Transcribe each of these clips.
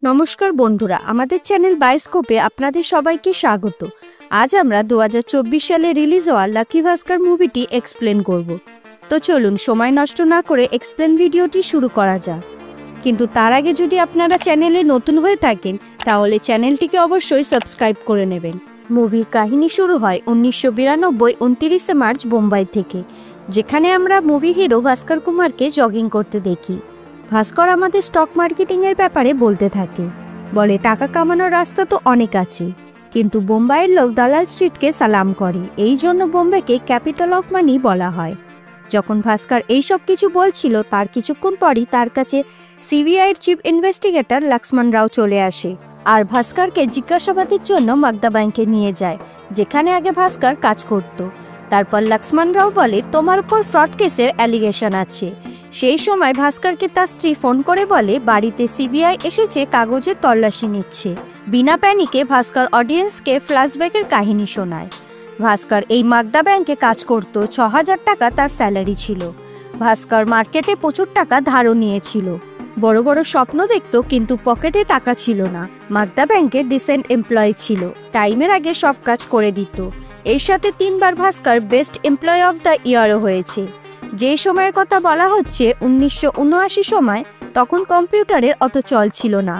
নমস্কার বন্ধুরা, আমাদের চ্যানেল বায়োস্কোপে আপনাদের সবাইকে স্বাগত। আজ আমরা 2024 সালে রিলিজ হওয়া লাকি ভাস্কর মুভিটি এক্সপ্লেন করব। তো চলুন সময় নষ্ট না করে এক্সপ্লেন ভিডিওটি শুরু করা যাক। কিন্তু তার আগে যদি আপনারা চ্যানেলে নতুন হয়ে থাকেন তাহলে চ্যানেলটিকে অবশ্যই সাবস্ক্রাইব করে নেবেন। মুভির কাহিনী শুরু হয় 1992 29 মার্চ বোম্বাই থেকে, যেখানে আমরা মুভি হিরো ভাস্কর কুমারকে জগিং করতে দেখি। ভাস্কর আমাদের স্টক মার্কেটিংয়ের ব্যাপারে বলতে থাকে, বলে টাকা কামানোর রাস্তা তো অনেক আছে, কিন্তু বোম্বাইয়ের লোক দালাল স্ট্রিটকে সালাম করে, এই জন্য বোম্বেকে ক্যাপিটাল অফ মানি বলা হয়। যখন ভাস্কর এইসব কিছু বলছিল তার কিছুক্ষণ পরই তার কাছে সিবিআইয়ের চিফ ইনভেস্টিগেটর লক্ষ্মণ রাও চলে আসে আর ভাস্করকে জিজ্ঞাসাবাদের জন্য মাগদা ব্যাংকে নিয়ে যায়, যেখানে আগে ভাস্কর কাজ করত। তারপর লক্ষ্মণ রাও বলে, তোমার উপর ফ্রড কেসের অ্যালিগেশন আছে। সেই সময় ভাস্করকে তার স্ত্রী ফোন করে বলে বাড়িতে সিবিআই এসেছে, কাগজের তল্লাশি নিচ্ছে। বিনা প্যানিকে ভাস্কর অডিয়েন্সকে ফ্ল্যাশব্যাকের কাহিনী শোনায়। ভাস্কর এই মাগদা ব্যাংকে কাজ করত, 6000 টাকা তার স্যালারি ছিল। ভাস্কর মার্কেটে প্রচুর টাকা ধারও নিয়েছিল, বড় বড় স্বপ্ন দেখত, কিন্তু পকেটে টাকা ছিল না। মাগদা ব্যাংকের ডিসেন্ট এমপ্লয়ি ছিল, টাইমের আগে সব কাজ করে দিত। এর সাথে 3 বার ভাস্কর বেস্ট এমপ্লয়ি অফ দ্য ইয়ারও হয়েছে। যে সময়ের কথা বলা হচ্ছে 1979 সময়, তখন কম্পিউটারের অত চল ছিল না,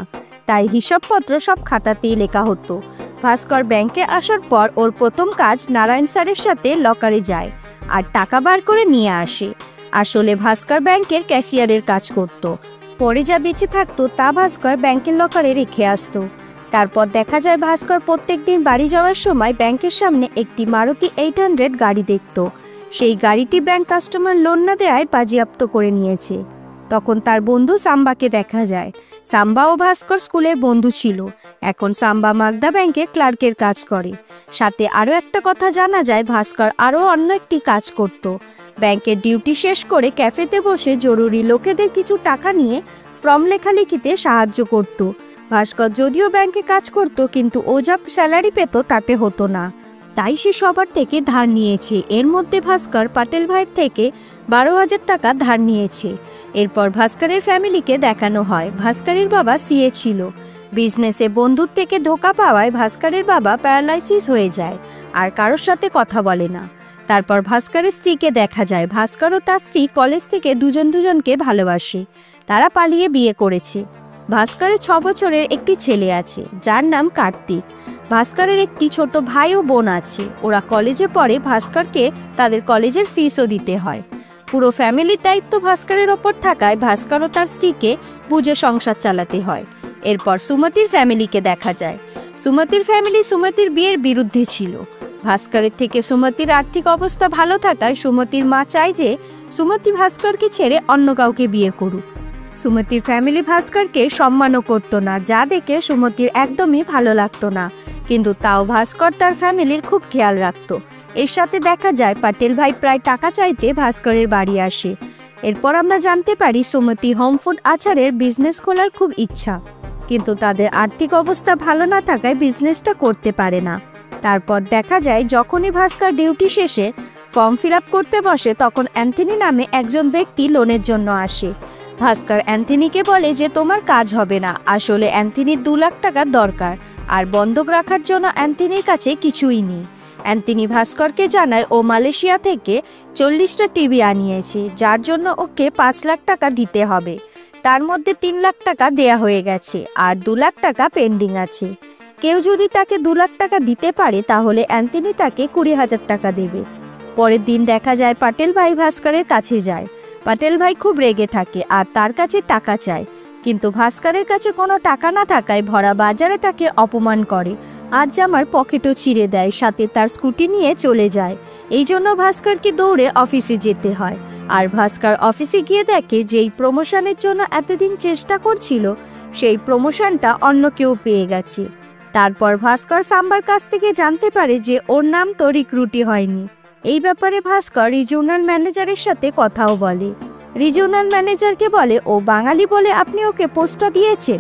তাই হিসাবপত্র সব খাতাতেই লেখা হতো। ভাস্কর ব্যাংকে আসার পর ওর প্রথম কাজ নারায়ণ স্যারের সাথে লকারে যায় আর টাকা বার করে নিয়ে আসে। আসলে ভাস্কর ব্যাংকের ক্যাশিয়ারের কাজ করত। পরে যা বেঁচে থাকতো তা ভাস্কর ব্যাংকের লকারে রেখে আসতো। তারপর দেখা যায় ভাস্কর প্রত্যেক দিন বাড়ি যাওয়ার সময় ব্যাংকের সামনে একটি মারুতি 800 গাড়ি দেখত। সেই গাড়িটি ব্যাংক কাস্টমার লোন না দেওয়ায় বাজেয়াপ্ত করে নিয়েছে। তখন তার বন্ধু সাম্বাকে দেখা যায়। সাম্বা ও ভাস্কর স্কুলের বন্ধু ছিল। এখন সাম্বা মাগদা ব্যাংকে ক্লার্কের কাজ করে। সাথে আরও একটা কথা জানা যায়, ভাস্কর আরও অন্য একটি কাজ করত। ব্যাংকের ডিউটি শেষ করে ক্যাফেতে বসে জরুরি লোকেদের কিছু টাকা নিয়ে ফর্ম লেখালেখিতে সাহায্য করত। ভাস্কর যদিও ব্যাংকে কাজ করত, কিন্তু ও যা স্যালারি পেত তাতে হতো না, তাই সে সবার থেকে ধার নিয়েছে। এর মধ্যে ভাস্কর পাটেল ভাইয়ের থেকে 12,000 টাকা ধার নিয়েছে। এরপর ভাস্করের ফ্যামিলিকে দেখানো হয়। ভাস্করের বাবা সিএ ছিল। বিজনেসে বন্ধুর থেকে ধোকা পাওয়ায় ভাস্করের বাবা প্যারালাইসিস হয়ে যায় আর কারোর সাথে কথা বলে না। তারপর ভাস্করের স্ত্রীকে দেখা যায়। ভাস্কর ও তার স্ত্রী কলেজ থেকে দুজনকে ভালোবাসে। তারা পালিয়ে বিয়ে করেছে। ভাস্করের 6 বছরের একটি ছেলে আছে, যার নাম কার্তিক। ভাস্করের একটি ছোট ভাই ও বোন আছে। ওরা কলেজে পড়ে। ভাস্করকে তাদের কলেজের ফিসও দিতে হয়। পুরো ফ্যামিলির দায়িত্ব ভাস্করের ওপর থাকায় ভাস্কর ও তার স্ত্রীকে বুঝে সংসার চালাতে হয়। এরপর সুমতির ফ্যামিলিকে দেখা যায়। সুমতির ফ্যামিলি সুমতির বিয়ের বিরুদ্ধে ছিল। ভাস্করের থেকে সুমতির আর্থিক অবস্থা ভালো থাকায় সুমতির মা চায় যে সুমতি ভাস্করকে ছেড়ে অন্য কাউকে বিয়ে করুক। সুমতির ফ্যামিলি ভাস্করকে সম্মানও করতো না, যা দেখে সুমতির একদমই ভালো লাগতো না, কিন্তু তাও ভাস্কর তার ফ্যামিলির খুব খেয়াল রাখত। এর সাথে দেখা যায় পাটেল ভাই প্রায় টাকা চাইতে ভাস্করের বাড়ি আসে। এরপর আমরা জানতে পারি সুমতি হোম ফুড আচারের বিজনেস খোলার খুব ইচ্ছা, কিন্তু তাদের আর্থিক অবস্থা ভালো না থাকায় বিজনেসটা করতে পারে না। তারপর দেখা যায় যখনই ভাস্কর ডিউটি শেষে ফর্ম ফিল আপ করতে বসে, তখন অ্যান্থনি নামে একজন ব্যক্তি লোনের জন্য আসে। ভাস্কর অ্যান্থনিকে বলে যে তোমার কাজ হবে না। আসলে অ্যান্থনির 2 লাখ টাকা দরকার, আর বন্ধক রাখার জন্য অ্যান্থনির কাছে কিছুই নেই। অ্যান্থনি ভাস্করকে জানায় ও মালয়েশিয়া থেকে 40টা টিভি আনিয়েছে, যার জন্য ওকে 5 লাখ টাকা দিতে হবে। তার মধ্যে 3 লাখ টাকা দেয়া হয়ে গেছে আর 2 লাখ টাকা পেন্ডিং আছে। কেউ যদি তাকে 2 লাখ টাকা দিতে পারে তাহলে অ্যান্থনি তাকে 20,000 টাকা দেবে। পরের দিন দেখা যায় পাটেল ভাই ভাস্করের কাছে যায়। পাটেল ভাই খুব রেগে থাকে আর তার কাছে টাকা চায়, কিন্তু ভাস্করের কাছে কোনো টাকা না থাকায় ভরা বাজারে তাকে অপমান করে আর জামার পকেটও ছিঁড়ে দেয়, সাথে তার স্কুটি নিয়ে চলে যায়। এই জন্য ভাস্করকে দৌড়ে অফিসে যেতে হয়। আর ভাস্কর অফিসে গিয়ে দেখে যেই প্রমোশনের জন্য এতদিন চেষ্টা করছিল সেই প্রমোশনটা অন্য কেউ পেয়ে গেছে। তারপর ভাস্কর সাম্বার কাছ থেকে জানতে পারে যে ওর নাম তো রিক্রুটই হয়নি। এই ব্যাপারে ভাস্কর রিজিওনাল ম্যানেজারের সাথে কথাও বলে। রিজিওনাল ম্যানেজারকে বলে ও বাঙালি বলে আপনি ওকে পোস্টটা দিয়েছেন।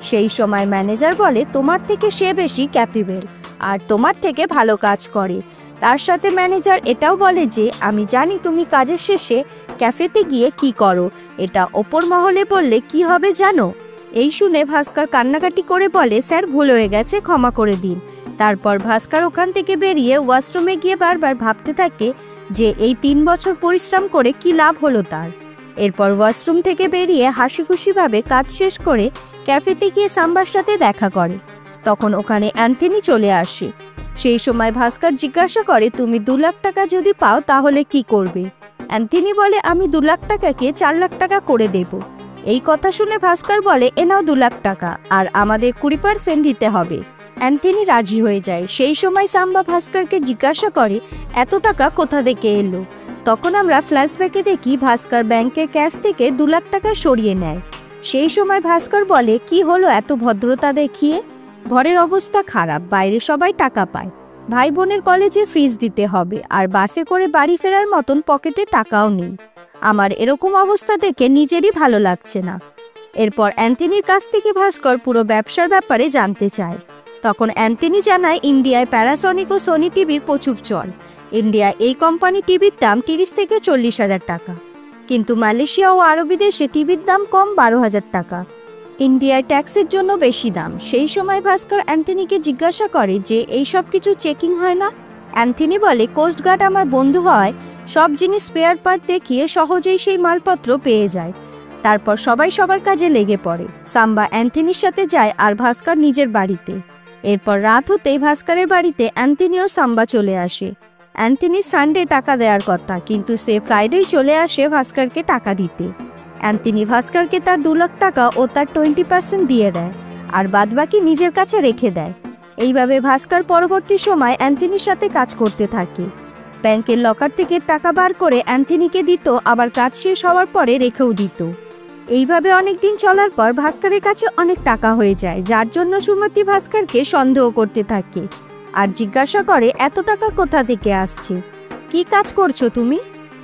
সেই সময় ম্যানেজার বলে তোমার থেকে সে বেশি ক্যাপেবল আর তোমার থেকে ভালো কাজ করে। তার সাথে ম্যানেজার এটাও বলে যে আমি জানি তুমি কাজের শেষে ক্যাফেতে গিয়ে কি করো, এটা ওপর মহলে বললে কি হবে জানো? এই শুনে ভাস্কর কান্নাকাটি করে বলে, স্যার ভুল হয়ে গেছে, ক্ষমা করে দিন। তারপর ভাস্কর ওখান থেকে বেরিয়ে ওয়াশরুমে গিয়ে বারবার ভাবতে থাকে যে এই 3 বছর পরিশ্রম করে কি লাভ হলো তার। এরপর ওয়াশরুম থেকে বেরিয়ে হাসিখুশিভাবে কাজ শেষ করে ক্যাফেতে গিয়ে সাম্বার সাথে দেখা করে। তখন ওখানে অ্যান্থনি চলে আসে। সেই সময় ভাস্কর জিজ্ঞাসা করে, তুমি 2 লাখ টাকা যদি পাও তাহলে কি করবে? অ্যান্থনি বলে, আমি 2 লাখ টাকাকে 4 লাখ টাকা করে দেব। এই কথা শুনে ভাস্কর বলে, এ নাও 2 লাখ টাকা, আর আমাদের 20% দিতে হবে। অ্যান্থনি রাজি হয়ে যায়। সেই সময় সাম্বা ভাস্করকে জিজ্ঞাসা করে, এত টাকা কোথা থেকে এলো? তখন আমরা ফ্ল্যাশব্যাকে দেখি ভাস্কর ব্যাংকের ক্যাশ থেকে 2 লাখ টাকা সরিয়ে নেয়। সেই সময় ভাস্কর বলে, কি হলো এত ভদ্রতা দেখিয়ে? ঘরের অবস্থা খারাপ, বাইরে সবাই টাকা পায়, ভাই বোনের কলেজে ফিস দিতে হবে, আর বাসে করে বাড়ি ফেরার মতন পকেটে টাকাও নেই। আমার এরকম অবস্থা দেখে নিজেরই ভালো লাগছে না। এরপর অ্যান্থনির কাছ থেকে ভাস্কর পুরো ব্যবসার ব্যাপারে জানতে চায়। তখন অ্যান্থনি জানায়, ইন্ডিয়ায় প্যারাসনিক ও সোনি টিভির প্রচুর চল। ইন্ডিয়া এই কোম্পানি টিভির দাম 30 থেকে 40,000 টাকা, কিন্তু মালয়েশিয়া ও আরবি দেশে টিভির দাম কম 12,000 টাকা। ইন্ডিয়ায় ট্যাক্সের জন্য বেশি দাম। সেই সময় ভাস্কর অ্যান্থনিকে জিজ্ঞাসা করে যে এই সব কিছু চেকিং হয় না? অ্যান্থনি বলে, কোস্টগার্ড আমার বন্ধু হওয়ায় সব জিনিস স্পেয়ার পার্ট দেখিয়ে সহজেই সেই মালপত্র পেয়ে যায়। তারপর সবাই সবার কাজে লেগে পড়ে। সাম্বা অ্যান্থনির সাথে যায় আর ভাস্কর নিজের বাড়িতে। এরপর রাত হতেই ভাস্করের বাড়িতে অ্যান্থনি ও সাম্বা চলে আসে। অ্যান্থনি সানডে টাকা দেওয়ার কথা, কিন্তু সে ফ্রাইডেই চলে আসে ভাস্করকে টাকা দিতে। অ্যান্থনি ভাস্করকে তার 2 লাখ টাকা ও তার 20% দিয়ে দেয়, আর বাদবাকি নিজের কাছে রেখে দেয়। এইভাবে ভাস্কর পরবর্তী সময় অ্যান্থনির সাথে কাজ করতে থাকে। ব্যাংকের লকার থেকে টাকা বার করে অ্যান্থনিকে দিত, আবার কাজ শেষ হওয়ার পরে রেখেও দিত। এইভাবে অনেক দিন চলার পর ভাস্করের কাছে অনেক টাকা হয়ে যায়, যার জন্য সুমতি ভাস্করকে সন্দেহ করতে থাকে আর জিজ্ঞাসা করে, এত টাকা কোথা থেকে আসছে? কি কাজ করছো তুমি?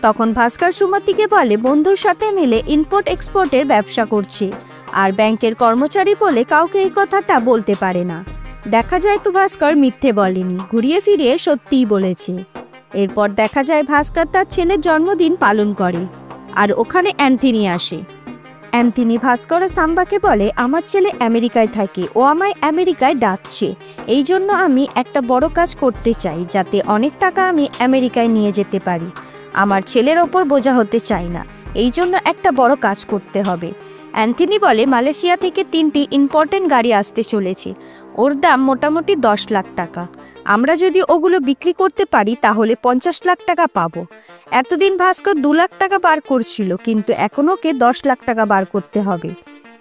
তখন ভাস্কর সুমতিকে বলে, বন্ধুর সাথে মিলে ইম্পোর্ট এক্সপোর্টের ব্যবসা করছে, আর ব্যাংকের কর্মচারী বলে কাউকে এই কথাটা বলতে পারে না। দেখা যায় তো ভাস্কর মিথ্যে বলেনি, ঘুরিয়ে ফিরিয়ে সত্যিই বলেছে। এরপর দেখা যায় ভাস্কর তার ছেলের জন্মদিন পালন করে, আর ওখানে অ্যান্থনি আসে। অ্যান্থনি ভাস্কর ও সাম্বাকে বলে, আমার ছেলে আমেরিকায় থাকে, ও আমায় আমেরিকায় ডাকছে। এই জন্য আমি একটা বড় কাজ করতে চাই, যাতে অনেক টাকা আমি আমেরিকায় নিয়ে যেতে পারি। আমার ছেলের ওপর বোঝা হতে চাই না, এই জন্য একটা বড় কাজ করতে হবে। অ্যান্থনি বলে, মালয়েশিয়া থেকে 3টি ইম্পর্টেন্ট গাড়ি আসতে চলেছে, ওর দাম মোটামুটি 10 লাখ টাকা। আমরা যদি ওগুলো বিক্রি করতে পারি তাহলে 50 লাখ টাকা পাবো। এতদিন ভাস্কর 2 লাখ টাকা বার করছিল, কিন্তু এখন ওকে 10 লাখ টাকা বার করতে হবে।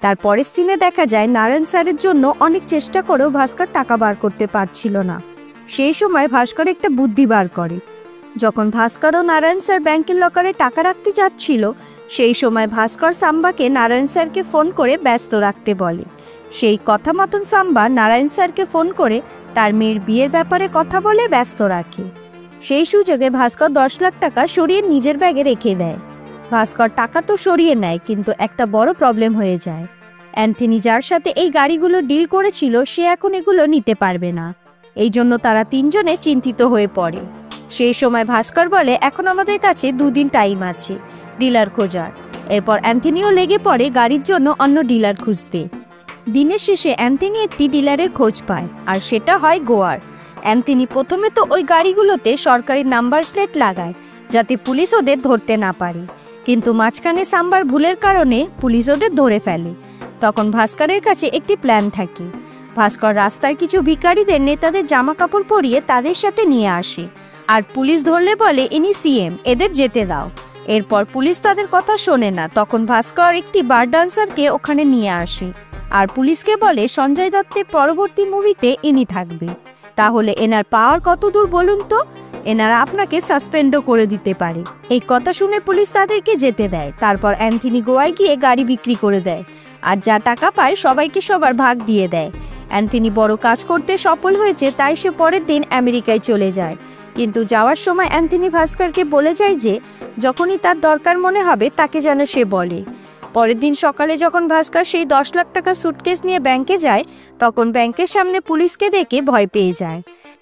তারপরের সিনে দেখা যায় নারায়ণ স্যারের জন্য অনেক চেষ্টা করেও ভাস্কর টাকা বার করতে পারছিল না। সেই সময় ভাস্কর একটা বুদ্ধি বার করে। যখন ভাস্কর ও নারায়ণ স্যার ব্যাংকের লকারে টাকা রাখতে যাচ্ছিল, সেই সময় ভাস্কর সাম্বাকে নারায়ণ স্যারকে ফোন করে ব্যস্ত রাখতে বলে। সেই কথা মতন সাম্বা নারায়ণ স্যারকে ফোন করে তার মেয়ের বিয়ের ব্যাপারে কথা বলে ব্যস্ত রাখে। সেই সুযোগে ভাস্কর 10 লাখ টাকা সরিয়ে নিজের ব্যাগে রেখে দেয়। ভাস্কর টাকা তো সরিয়ে নেয়, কিন্তু একটা বড় প্রবলেম হয়ে যায়। অ্যান্থনি যার সাথে এই গাড়িগুলো ডিল করেছিল, সে এখন এগুলো নিতে পারবে না। এই জন্য তারা 3 জনে চিন্তিত হয়ে পড়ে। সেই সময় ভাস্কর বলে, এখন আমাদের কাছে 2 দিন টাইম আছে ডিলার খোঁজার। এরপর অ্যান্থনিও লেগে পড়ে গাড়ির জন্য অন্য ডিলার খুঁজতে। দিনের শেষে অ্যান্থনি একটি ডিলারের খোঁজ পায়, আর সেটা হয় গোয়ার। অ্যান্থনি প্রথমে তো ওই গাড়িগুলোতে সরকারি নাম্বার প্লেট লাগায়, যাতে পুলিশ ওদের ধরতে না পারে, কিন্তু মাঝখানে সাম্বার ভুলের কারণে পুলিশ ওদের ধরে ফেলে। তখন ভাস্করের কাছে একটি প্ল্যান থাকে। ভাস্কর রাস্তার কিছু ভিখারিদের নেতাদের জামা কাপড় পরিয়ে তাদের সাথে নিয়ে আসে, আর পুলিশ ধরলে বলে, ইনি সিএম, এদের যেতে দাও। এরপর পুলিশ তাদের কথা শোনে না। তখন ভাস্কর একটি বার ডান্সারকে ওখানে নিয়ে আসে, আর পুলিশকে বলে, সঞ্জয় দত্তের পরবর্তী মুভিতে ইনি থাকবে। তাহলে এনার পাওয়ার কত দূর বলুন তো? এনারা আপনাকে সাসপেন্ডও করে দিতে পারে। এই কথা শুনে পুলিশ তাদেরকে যেতে দেয়। তারপর অ্যান্থনি গোয়ায় গিয়ে গাড়ি বিক্রি করে দেয়, আর যা টাকা পায় সবাইকে সবার ভাগ দিয়ে দেয়। অ্যান্থনি বড় কাজ করতে সফল হয়েছে, তাই সে পরের দিন আমেরিকায় চলে যায়। কিন্তু যাওয়ার সময় অ্যান্থনি ভাস্করকে বলে যায় যে যখনই তার দরকার মনে হবে তাকে যেন সে বলে। পরের দিন সকালে যখন ভাস্কর সেই 10 লাখ টাকা সুটকেস নিয়ে ব্যাংকে যায়, তখন ব্যাংকের সামনে পুলিশকে দেখে ভয় পেয়ে যায়।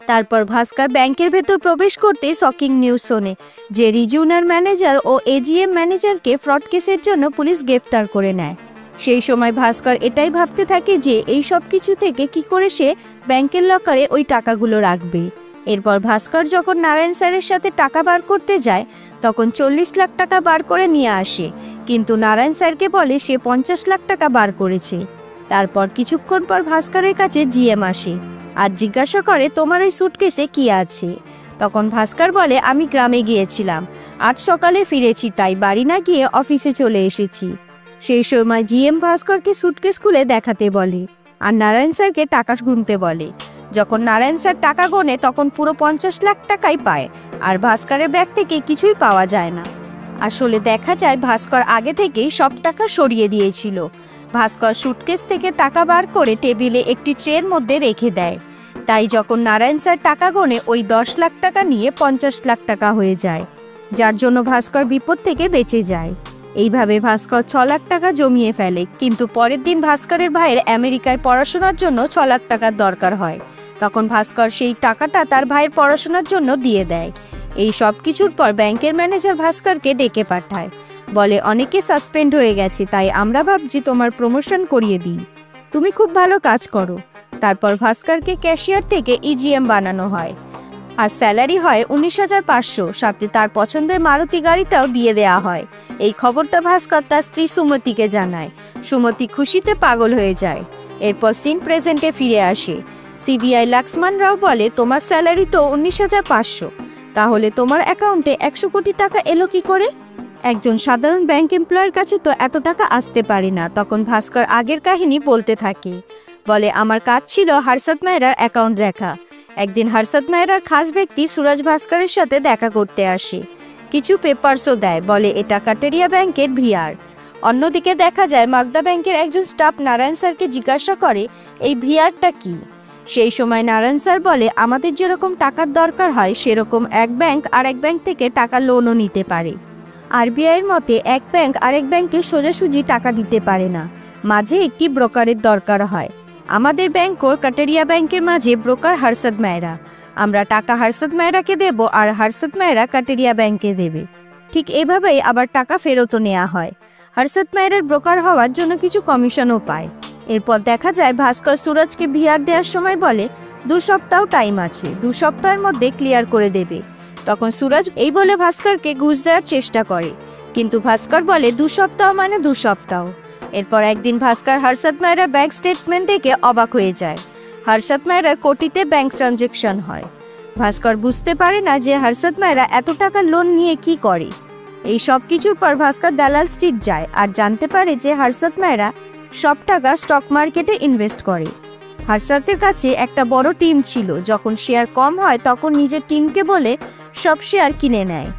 তারপর ভাস্কর ব্যাংকের ভেতর প্রবেশ করতে শকিং নিউজ শোনে যে রিজিওনাল ম্যানেজার ও এজিএম ম্যানেজারকে ফ্রড কেসের জন্য পুলিশ গ্রেপ্তার করে নেয়। সেই সময় ভাস্কর এটাই ভাবতে থাকে যে এই সব কিছু থেকে কি করে সে ব্যাংকের লকারে ওই টাকাগুলো রাখবে। এরপর ভাস্কর যখন নারায়ণ স্যারের সাথে টাকা বার করতে যায় তখন 40 লাখ টাকা বার করে নিয়ে আসে, কিন্তু নারায়ণ স্যারকে বলে সে 50 লাখ টাকা বার করেছে। তারপর কিছুক্ষণ পর ভাস্করের কাছে জিএম আসে আর জিজ্ঞাসা করে তোমার ওই সুটকেসে কি আছে। তখন ভাস্কর বলে আমি গ্রামে গিয়েছিলাম, আজ সকালে ফিরেছি, তাই বাড়ি না গিয়ে অফিসে চলে এসেছি। সেই সময় জিএম ভাস্করকে সুটকেস খুলে দেখাতে বলে আর নারায়ণ স্যারকে টাকা গুনতে বলে। যখন নারায়ণ স্যার টাকা গোনে তখন পুরো 50 লাখ টাকাই পায় আর ভাস্করের ব্যাগ থেকে কিছুই পাওয়া যায় না। আসলে দেখা যায় ভাস্কর আগে থেকেই সব টাকা সরিয়ে দিয়েছিল। ভাস্কর সুটকেস থেকে টাকা বার করে টেবিলে একটি ট্রের মধ্যে রেখে দেয়। তাই যখন নারায়ণ স্যার টাকা গোনে ওই 10 লাখ টাকা নিয়ে 50 লাখ টাকা হয়ে যায়, যার জন্য ভাস্কর বিপদ থেকে বেঁচে যায়। এইভাবে ভাস্কর 6 লাখ টাকা জমিয়ে ফেলে, কিন্তু পরের দিন ভাস্করের ভাইয়ের আমেরিকায় পড়াশোনার জন্য 6 লাখ টাকার দরকার হয়। তখন ভাস্কর সেই টাকাটা তার ভাইয়ের পড়াশোনার জন্য দিয়ে দেয়। এই সব কিছুর পর ব্যাংকের ম্যানেজার ভাস্করকে ডেকে পাঠায়, বলে অনেকে সাসপেন্ড হয়ে গেছে, তাই আমরা ভাবছি তোমার প্রমোশন করিয়ে দিই, তুমি খুব ভালো কাজ করো। তারপর ভাস্করকে ক্যাশিয়ার থেকে ইজিএম বানানো হয় আর স্যালারি হয় 19,500, সাথে তার পছন্দের মারুতি গাড়িটাও দিয়ে দেয়া হয়। এই খবরটা ভাস্কর তার স্ত্রী সুমতিকে জানায়। সুমতি খুশিতে পাগল হয়ে যায়। এরপর সিন প্রেজেন্টে ফিরে আসে। সিবিআই লক্ষ্মণ রাও বলে তোমার স্যালারি তো 19,500, তাহলে তোমার অ্যাকাউন্টে 100 কোটি টাকা এলো কি করে? একজন সাধারণ ব্যাংক এমপ্লয়ের কাছে তো এত টাকা আসতে পারে না। তখন ভাস্কর আগের কাহিনী বলতে থাকে, বলে আমার কাজ ছিল হর্ষদ মেহরার অ্যাকাউন্ট দেখা। একদিন হর্ষদ মেহরার খাস ব্যক্তি সুরজ ভাস্করের সাথে দেখা করতে আসে, কিছু পেপারসও দেয়, বলে এটা কাটেরিয়া ব্যাংকের ভিআর। অন্যদিকে দেখা যায় মাগদা ব্যাংকের একজন স্টাফ নারায়ণ স্যারকে জিজ্ঞাসা করে এই ভিআরটা কি। সেই সময় নারায়ণ স্যার বলে আমাদের যেরকম টাকার দরকার হয় সেরকম এক ব্যাংক আরেক ব্যাংক থেকে টাকা লোনও নিতে পারে। আরবিআইয়ের মতে এক ব্যাংক আরেক ব্যাংকে সোজাসুজি টাকা দিতে পারে না, মাঝে একটি ব্রোকারের দরকার হয়। আমাদের ব্যাংক ও কাটেরিয়া ব্যাংকের মাঝে ব্রোকার হর্ষদ মেহরা। আমরা টাকা হর্ষদ মেহরাকে দেব আর হর্ষদ মেহরা কাটেরিয়া ব্যাংকে দেবে। ঠিক এভাবেই আবার টাকা ফেরতও নেওয়া হয়। হর্ষদ মেহরার ব্রোকার হওয়ার জন্য কিছু কমিশনও পায়। এরপর দেখা যায় ভাস্কর সুরজকে ভিআর দেওয়ার সময় বলে 2 সপ্তাহ টাইম আছে, 2 সপ্তাহের মধ্যে ক্লিয়ার করে দেবে। তখন সুরজ এই বলে ভাস্করকে ঘুষ দেওয়ার চেষ্টা করে, কিন্তু ভাস্কর বলে 2 সপ্তাহ মানে 2 সপ্তাহ। এরপর একদিন ভাস্কর হর্ষদ মেহরার ব্যাংক স্টেটমেন্ট দেখে অবাক হয়ে যায়। হর্ষদ মেহরার কোটিতে ব্যাংক ট্রানজ্যাকশন হয়। ভাস্কর বুঝতে পারে না যে হর্ষদ মেহরা এত টাকা লোন নিয়ে কি করে। এই সব কিছুর পর ভাস্কর দালাল স্ট্রিট যায় আর জানতে পারে যে হর্ষদ মেহরা সব টাকা স্টক মার্কেটে ইনভেস্ট করে। হর্ষদের কাছে একটা বড় টিম ছিল, যখন শেয়ার কম হয় তখন নিজের টিমকে বলে সব শেয়ার কিনে নেয়।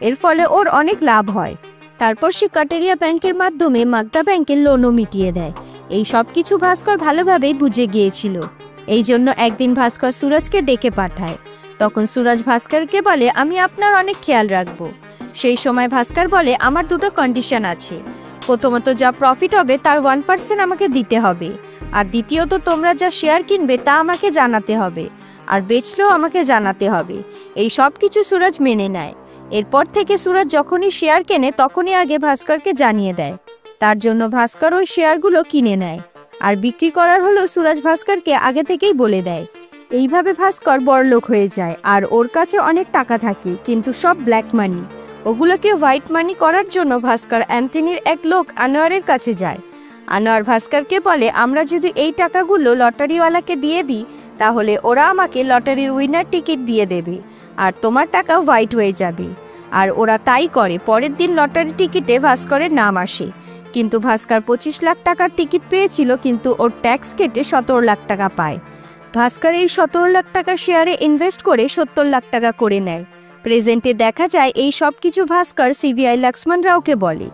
এর ফলে ওর অনেক লাভ হয়। তারপর সে কাটেরিয়া ব্যাংকের মাধ্যমে মাগদা ব্যাংকের লোনও মিটিয়ে দেয়। এই সব কিছু ভাস্কর ভালোভাবেই বুঝে গিয়েছিল। এই জন্য একদিন ভাস্কর সুরজকে ডেকে পাঠায়। তখন সুরজ ভাস্করকে বলে আমি আপনার অনেক খেয়াল রাখবো। সেই সময় ভাস্কর বলে আমার 2টো কন্ডিশন আছে, প্রথমত যা প্রফিট হবে তার 1% আমাকে দিতে হবে, আর দ্বিতীয়ত তোমরা যা শেয়ার কিনবে তা আমাকে জানাতে হবে, আর বেচলেও আমাকে জানাতে হবে। এই সব কিছু সুরজ মেনে নেয়। এরপর থেকে সুরজ যখনই শেয়ার কেনে তখনই আগে ভাস্করকে জানিয়ে দেয়। তার জন্য ভাস্কর ওই শেয়ারগুলো কিনে নেয়, আর বিক্রি করার হলো সুরজ ভাস্করকে আগে থেকেই বলে দেয়। এইভাবে ভাস্কর বড়লোক হয়ে যায় আর ওর কাছে অনেক টাকা থাকে, কিন্তু সব ব্ল্যাক মানি। ওগুলোকে হোয়াইট মানি করার জন্য ভাস্কর অ্যান্থনির এক লোক আনোয়ারের কাছে যায়। আনোয়ার ভাস্করকে বলে আমরা যদি এই টাকাগুলো লটারিওয়ালাকে দিয়ে দিই তাহলে ওরা আমাকে লটারির উইনার টিকিট দিয়ে দেবে আর তোমার টাকা হোয়াইট হয়ে যাবে। আর ওরা তাই করে। পরের দিন লটারি টিকিটে ভাস্করের নাম আসে, কিন্তু ভাস্কর 25 লাখ টাকার টিকিট পেয়েছিল, কিন্তু ওর ট্যাক্স কেটে 17 লাখ টাকা পায়। ভাস্কর এই 17 লাখ টাকা শেয়ারে ইনভেস্ট করে 70 লাখ টাকা করে নেয়। প্রেজেন্টে দেখা যায় এই সব কিছু ভাস্কর সিবিআই লক্ষ্মণ রাওকে বলে।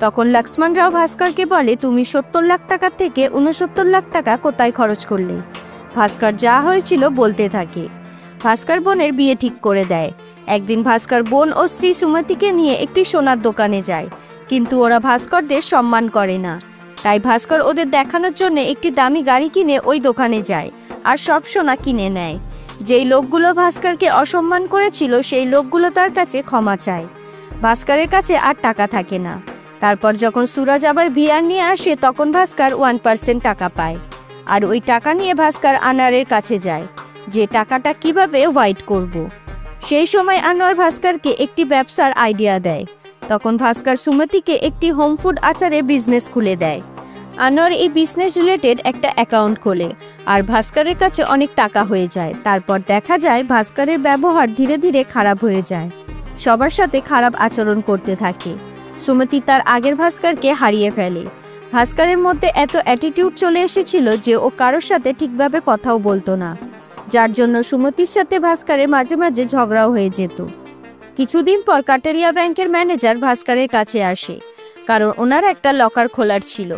তখন লক্ষ্মণ রাও ভাস্করকে বলে তুমি 70 লাখ টাকা থেকে 69 লাখ টাকা কোথায় খরচ করলে? ভাস্কর যা হয়েছিল বলতে থাকে। ভাস্কর বোনের বিয়ে ঠিক করে দেয়। একদিন ভাস্কর বোন ও স্ত্রী সুমতিকে নিয়ে একটি সোনার দোকানে যায়, কিন্তু ওরা ভাস্করদের সম্মান করে না। তাই ভাস্কর ওদের দেখানোর জন্য একটি দামি গাড়ি কিনে ওই দোকানে যায় আর সব সোনা কিনে নেয়। যেই লোকগুলো ভাস্করকে অসম্মান করেছিল সেই লোকগুলো তার কাছে ক্ষমা চায়। ভাস্করের কাছে আর টাকা থাকে না। তারপর যখন সুরজ আবার ভিআর নিয়ে আসে তখন ভাস্কর 1% টাকা পায়। আর ওই টাকা নিয়ে ভাস্কর আনোয়ারের কাছে যায় যে টাকাটা কিভাবে হোয়াইট করব। সেই সময় আনোয়ার ভাস্করকে একটি ব্যবসার আইডিয়া দেয়। তখন ভাস্কর সুমতিকে একটি হোম ফুড আচারের বিজনেস খুলে দেয়। আনোয়ার এই বিজনেস রিলেটেড একটা অ্যাকাউন্ট খোলে আর ভাস্করের কাছে অনেক টাকা হয়ে যায়। তারপর দেখা যায় ভাস্করের ব্যবহার ধীরে ধীরে খারাপ হয়ে যায়, সবার সাথে খারাপ আচরণ করতে থাকে। সুমতি তার আগের ভাস্করকে হারিয়ে ফেলে। ভাস্করের মধ্যে এত অ্যাটিটিউড চলে এসেছিল যে ও কারোর সাথে ঠিকভাবে কথাও বলতো না, যার জন্য সুমতির সাথে ভাস্করের মাঝে মাঝে ঝগড়াও হয়ে যেত। কিছুদিন পর কাটারিয়া ব্যাংকের ম্যানেজার ভাস্করের কাছে আসে, কারণ ওনার একটা লকার খোলার ছিল।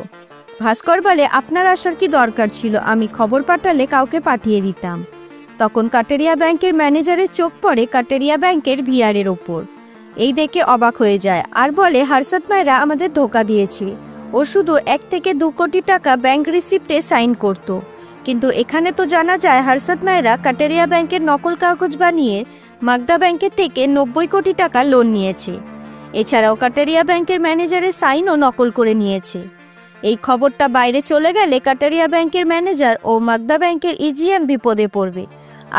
ভাস্কর বলে, আপনার আসার কি দরকার ছিল, আমি খবর পাঠালে কাউকে পাঠিয়ে দিতাম। তখন কাটারিয়া ব্যাংকের ম্যানেজারের চোখ পড়ে কাটারিয়া ব্যাংকের ভিআরের ওপর। এই দেখে অবাক হয়ে যায় আর বলে, হর্ষদ মায়েরা আমাদের ধোকা দিয়েছে। ও শুধু 1 থেকে 2 কোটি টাকা ব্যাংক রিসিপ্টে সাইন করত, কিন্তু এখানে তো জানা যায় হর্ষদ মায়েরা কাটারিয়া ব্যাংকের নকল কাগজ বানিয়ে মাগদা ব্যাংকের থেকে 90 কোটি টাকা লোন নিয়েছে। এছাড়াও কাটারিয়া ব্যাংকের ম্যানেজারের সাইনও নকল করে নিয়েছে। এই খবরটা বাইরে চলে গেলে কাটারিয়া ব্যাংকের ম্যানেজার ও মাগদা ব্যাংকের ইজিএম বিপদে পড়বে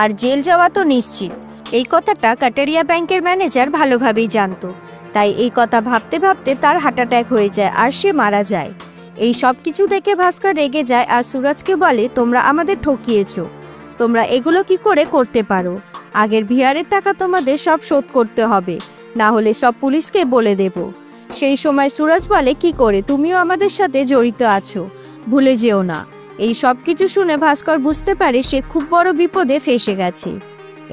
আর জেল যাওয়া তো নিশ্চিত। এই কথাটা কাটারিয়া ব্যাংকের ম্যানেজার ভালোভাবেই জানতো, তাই এই কথা ভাবতে ভাবতে তার হার্ট অ্যাটাক হয়ে যায় আর সে মারা যায়। এই সব কিছু দেখে ভাস্কর রেগে যায় আর সুরজকে বলে, তোমরা আমাদের ঠকিয়েছ, তোমরা এগুলো কি করে করতে পারো? আগের ভিআরের টাকা তোমাদের সব শোধ করতে হবে, না হলে সব পুলিশকে বলে দেব। সেই সময় সুরজ বলে, কি করে, তুমিও আমাদের সাথে জড়িত আছো, ভুলে যেও না। এই সব কিছু শুনে ভাস্কর বুঝতে পারে সে খুব বড় বিপদে ফেসে গেছে।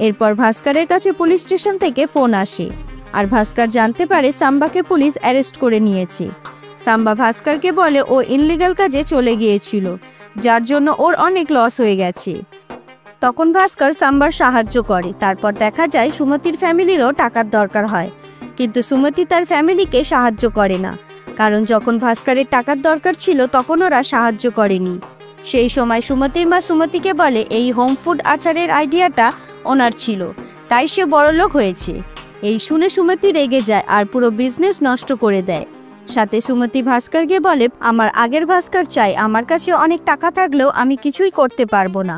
এরপর ভাস্করের কাছে পুলিশ স্টেশন থেকে ফোন আসে আর ভাস্কর জানতে পারে সাম্বাকে পুলিশ অ্যারেস্ট করে নিয়েছে। সাম্বা ভাস্করকে বলে ও ইনলিগাল কাজে চলে গিয়েছিল, যার জন্য ওর অনেক লস হয়ে গেছে। তখন ভাস্কর সাম্বার সাহায্য করে। তারপর দেখা যায় সুমতির ফ্যামিলিরও টাকার দরকার হয়, কিন্তু সুমতি তার ফ্যামিলিকে সাহায্য করে না, কারণ যখন ভাস্করের টাকার দরকার ছিল তখন ওরা সাহায্য করেনি। সেই সময় সুমতির মা সুমতিকে বলে, এই হোম ফুড আচারের আইডিয়াটা ওনার ছিল, তাই সে বড়লোক হয়েছে। এই শুনে সুমতি রেগে যায় আর পুরো বিজনেস নষ্ট করে দেয়। সাথে সুমতি ভাস্করকে বলে, আমার আগের ভাস্কর চাই, আমার কাছে অনেক টাকা থাকলেও আমি কিছুই করতে পারবো না।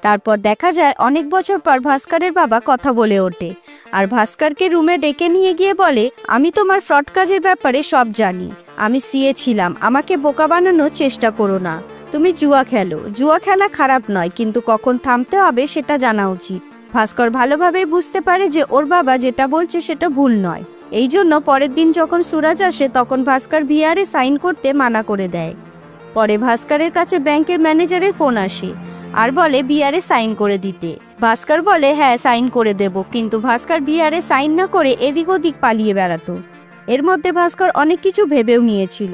তারপর দেখা যায় অনেক বছর পর ভাস্করের বাবা কথা বলে ওঠে আর ভাস্করকে রুমে ডেকে নিয়ে গিয়ে বলে, আমি তোমার ফ্রড কাজের ব্যাপারে সব জানি, আমি সিএ ছিলাম, আমাকে বোকা বানানোর চেষ্টা করো না। তুমি জুয়া খেলো, জুয়া খেলা খারাপ নয়, কিন্তু কখন থামতে হবে সেটা জানা উচিত। ভাস্কর ভালোভাবে বুঝতে পারে যে ওর বাবা যেটা বলছে সেটা ভুল নয়। এই জন্য পরের দিন যখন সুরজ আসে তখন ভাস্কর ভিআরে সাইন করতে মানা করে দেয়। পরে ভাস্করের কাছে ব্যাংকের ম্যানেজারের ফোন আসে আর বলে ভিআরে সাইন করে দিতে। ভাস্কর বলে, হ্যাঁ সাইন করে দেব, কিন্তু ভাস্কর ভিআরে সাইন না করে এদিক ওদিক পালিয়ে বেড়াতো। এর মধ্যে ভাস্কর অনেক কিছু ভেবেও নিয়েছিল,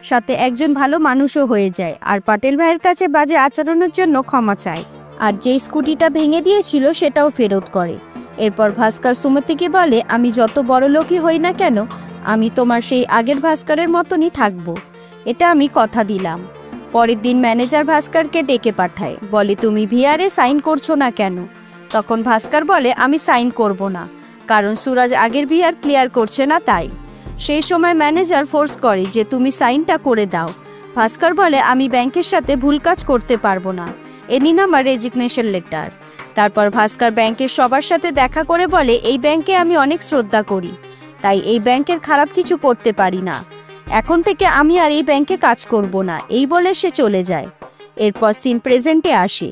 সাথে একজন ভালো মানুষও হয়ে যায় আর পাটেল ভাইয়ের কাছে বাজে আচরণের জন্য ক্ষমা চায় আর যে স্কুটিটা ভেঙে দিয়েছিল সেটাও ফেরত করে। এরপর ভাস্কর সুমতিকে বলে, আমি যত বড় লোকই হই না কেন, আমি তোমার সেই আগের ভাস্করের মতনই থাকবো, এটা আমি কথা দিলাম। পরের দিন ম্যানেজার ভাস্করকে ডেকে পাঠায়, বলে, তুমি ভিআরে সাইন করছো না কেন? তখন ভাস্কর বলে, আমি সাইন করব না, কারণ সুরজ আগের ভিআর ক্লিয়ার করছে না তাই। সেই সময় ম্যানেজার ফোর্স করে যে তুমি সাইনটা করে দাও। ভাস্কর বলে, আমি ব্যাংকের সাথে ভুল কাজ করতে পারবো না, এ নিন আমার রেজিগনেশন লেটার। তারপর ভাস্কর ব্যাংকের সবার সাথে দেখা করে বলে, এই ব্যাংকে আমি অনেক শ্রদ্ধা করি, তাই এই ব্যাংকের খারাপ কিছু করতে পারি না, এখন থেকে আমি আর এই ব্যাংকে কাজ করব না, এই বলে সে চলে যায়। এরপর সিন প্রেজেন্টে আসে।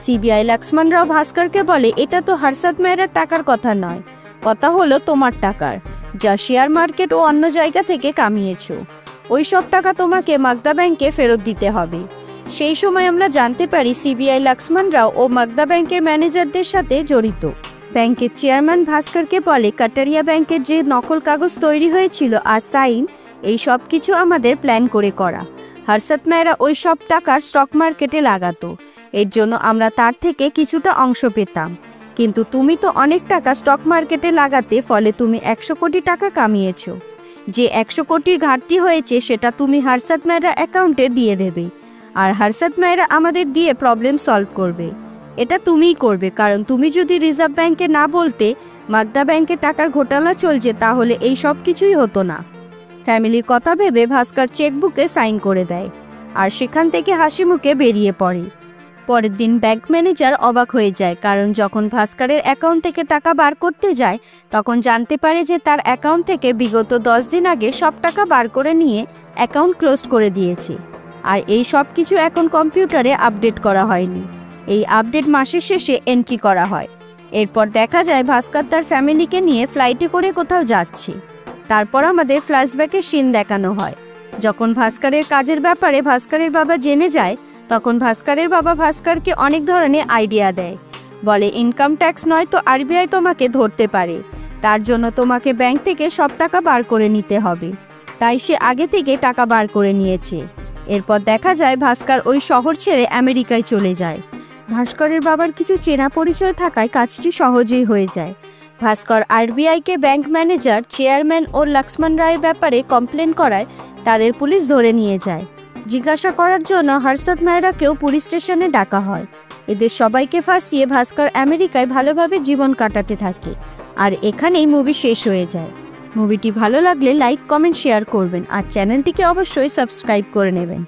সিবিআই লক্ষ্মণ রাও ভাস্করকে বলে, এটা তো হর্ষদ মেহরার টাকার কথা নয়, কথা হলো তোমার টাকার, যা শেয়ার মার্কেট ও অন্য জায়গা থেকে কামিয়েছ। ওই সব টাকা তোমাকে মাগদা ব্যাংকে ফেরত দিতে হবে। সেই সময় আমরা জানতে পারি সিবিআই লক্ষ্মণ রাও ও মাগদা ব্যাংকের ম্যানেজারদের সাথে জড়িত। ব্যাংকের চেয়ারম্যান ভাস্করকে বলে, কাটারিয়া ব্যাংকের যে নকল কাগজ তৈরি হয়েছিল আর সাইন, এই সব কিছু আমাদের প্ল্যান করে করা। হর্ষদ মেহরা ওই সব টাকার স্টক মার্কেটে লাগাতো, এর জন্য আমরা তার থেকে কিছুটা অংশ পেতাম, কিন্তু তুমি তো অনেক টাকা স্টক মার্কেটে লাগাতে, ফলে তুমি 100 কোটি টাকা কামিয়েছো। যে 100 কোটির ঘাটতি হয়েছে সেটা তুমি হর্ষদ মেহরা অ্যাকাউন্টে দিয়ে দেবে, আর হর্ষদ মেহরা আমাদের দিয়ে প্রবলেম সলভ করবে। এটা তুমিই করবে, কারণ তুমি যদি রিজার্ভ ব্যাংকে না বলতে মাগদা ব্যাংকে টাকার ঘোটালা চলছে, তাহলে এই সব কিছুই হতো না। ফ্যামিলির কথা ভেবে ভাস্কর চেকবুকে সাইন করে দেয় আর সেখান থেকে হাসি মুখে বেরিয়ে পড়ে। পরের দিন ব্যাংক ম্যানেজার অবাক হয়ে যায়, কারণ যখন ভাস্করের অ্যাকাউন্ট থেকে টাকা বার করতে যায় তখন জানতে পারে যে তার অ্যাকাউন্ট থেকে বিগত 10 দিন আগে সব টাকা বার করে নিয়ে অ্যাকাউন্ট ক্লোজ করে দিয়েছে। আর এই সব কিছু এখন কম্পিউটারে আপডেট করা হয়নি। এই আপডেট মাসের শেষে এন্ট্রি করা হয়। এরপর দেখা যায় ভাস্কর তার ফ্যামিলিকে নিয়ে ফ্লাইটে করে কোথাও যাচ্ছে। তারপর আমাদের ফ্ল্যাশব্যাকের সিন দেখানো হয়। যখন ভাস্করের কাজের ব্যাপারে ভাস্করের বাবা জেনে যায় তখন ভাস্করের বাবা ভাস্করকে অনেক ধরনের আইডিয়া দেয়। বলে, ইনকাম ট্যাক্স নয় তো আরবিআই তোমাকে ধরতে পারে, তার জন্য তোমাকে ব্যাংক থেকে সব টাকা বার করে নিতে হবে। তাই সে আগে থেকে টাকা বার করে নিয়েছে। এরপর দেখা যায় ভাস্কর ওই শহর ছেড়ে আমেরিকায় চলে যায়। ভাস্করের বাবার কিছু চেনা পরিচয় থাকায় কাজটি সহজেই হয়ে যায়। ভাস্কর আরবিআইকে ব্যাংক ম্যানেজার, চেয়ারম্যান ও লক্ষ্মণ রায়ের ব্যাপারে কমপ্লেন করায় তাদের পুলিশ ধরে নিয়ে যায়। জিজ্ঞাসা করার জন্য হর্ষদ মেহরাকেও পুলিশ স্টেশনে ডাকা হয়। এদের সবাইকে ফাঁসিয়ে ভাস্কর আমেরিকায় ভালোভাবে জীবন কাটাতে থাকে। আর এখানেই মুভি শেষ হয়ে যায়। মুভিটি ভালো লাগলে লাইক, কমেন্ট, শেয়ার করবেন আর চ্যানেলটিকে অবশ্যই সাবস্ক্রাইব করে নেবেন।